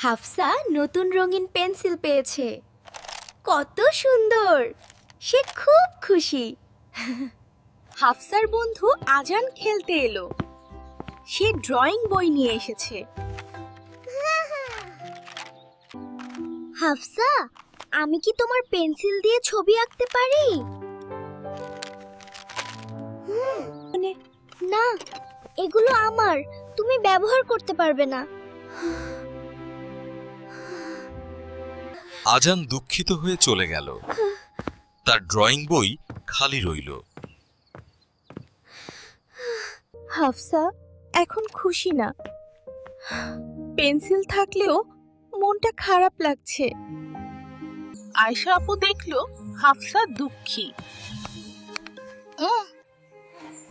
হাফসা নতুন রঙিন পেন্সিল পেয়েছে। কত সুন্দর! সে খুব খুশি। হাফসার বন্ধু আজান খেলতে এলো। সে ড্রয়িং বই নিয়ে এসেছে। হাফসা, আমি কি তোমার পেন্সিল দিয়ে ছবি আঁকতে পারি? না, এগুলো আমার, তুমি ব্যবহার করতে পারবে না। আজান দুঃখিত হয়ে চলে গেল। তার ড্রয়িং বই খালি রইল। হাফসা এখন খুশি না। পেন্সিল থাকলেও মনটা খারাপ লাগছে। আয়শা আপু দেখলো হাফসা দুঃখী।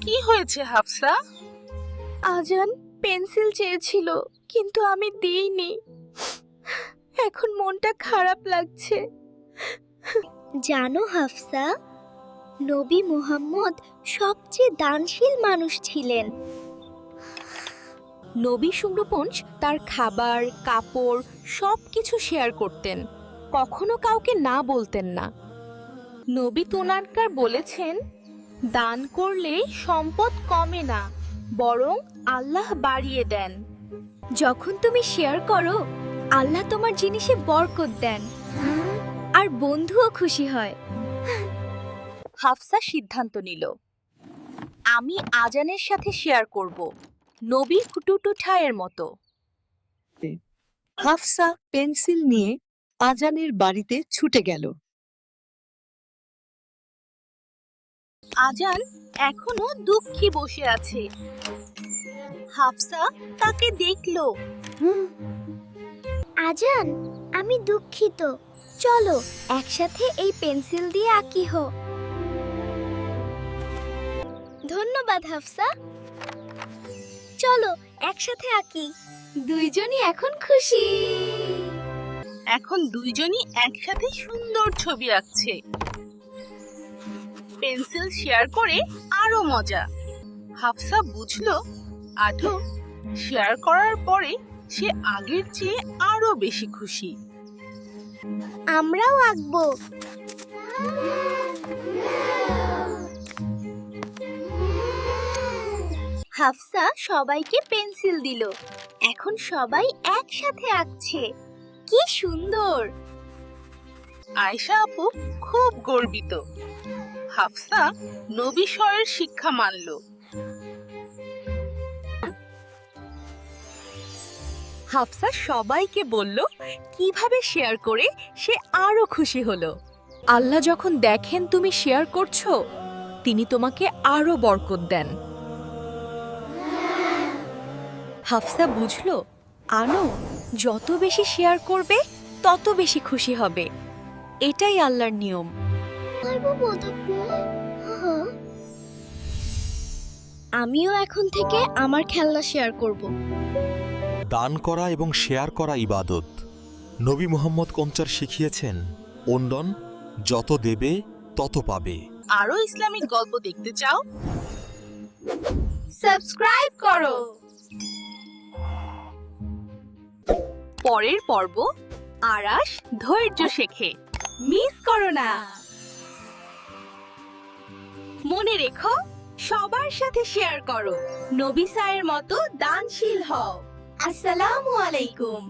কি হয়েছে হাফসা? আজান পেন্সিল চেয়েছিল, কিন্তু আমি দিইনি। এখন মনটা খারাপ লাগছে। জানো হাফসা, নবী মুহাম্মদ সবচেয়ে দানশীল মানুষ ছিলেন। নবী সুম্রপঞ্চ তার খাবার, কাপড় সবকিছু শেয়ার করতেন, কখনো কাউকে না বলতেন না। নবী তোনারকার বলেছেন, দান করলে সম্পদ কমে না, বরং আল্লাহ বাড়িয়ে দেন। যখন তুমি শেয়ার করো, আল্লাহ তোমার জিনিসে বরকত দেন, আর বন্ধুও খুশি হয়। হাফসা সিদ্ধান্ত নিল, আমি আজানের সাথে শেয়ার করব, নবী কুটুটু ঠায়ের মতো। হাফসা পেন্সিল নিয়ে আজানের বাড়িতে ছুটে গেল। আজান এখনো দুঃখী বসে আছে। হাফসা তাকে দেখলো। আজান, আমি দুঃখিত, চলো একসাথে এই পেন্সিল দিয়ে আঁকি হো। ধন্যবাদ হাফসা, চলো একসাথে আঁকি। দুইজনই এখন খুশি। এখন দুইজনই একসাথে সুন্দর ছবি আঁকছে। পেন্সিল শেয়ার করে আরো মজা। হাফসা বুঝলো আঠো শেয়ার করার পরে সে আগের চেয়ে আরো বেশি খুশি। আমরাও আঁকবো। হাফসা সবাইকে পেন্সিল দিল। এখন সবাই একসাথে আঁকছে। কি সুন্দর! আয়শা আপু খুব গর্বিত। হাফসা নবী স্বরের শিক্ষা মানল। হাফসা সবাইকে বলল কিভাবে শেয়ার করে সে আরো খুশি হলো। আল্লাহ যখন দেখেন তুমি শেয়ার করছো, তিনি তোমাকে আরো বরকত দেন। হাফসা বুঝলো, আনো যত বেশি শেয়ার করবে তত বেশি খুশি হবে। এটাই আল্লাহর নিয়ম। আমিও এখন থেকে আমার খেলনা শেয়ার করব। দান করা এবং শেয়ার করা ইবাদত। নবী মুহাম্মদ কঞ্চার শিখিয়েছেন, অন্যন যত দেবে তত পাবে। আরো ইসলামিক গল্প দেখতে চাও? সাবস্ক্রাইব করো। পরের পর্ব, আরাশ ধৈর্য শেখে। মিস করো না। মনে রেখো, সবার সাথে শেয়ার করো। নবী সায়ের মতো দানশীল হও। আসসালামু আলাইকুম।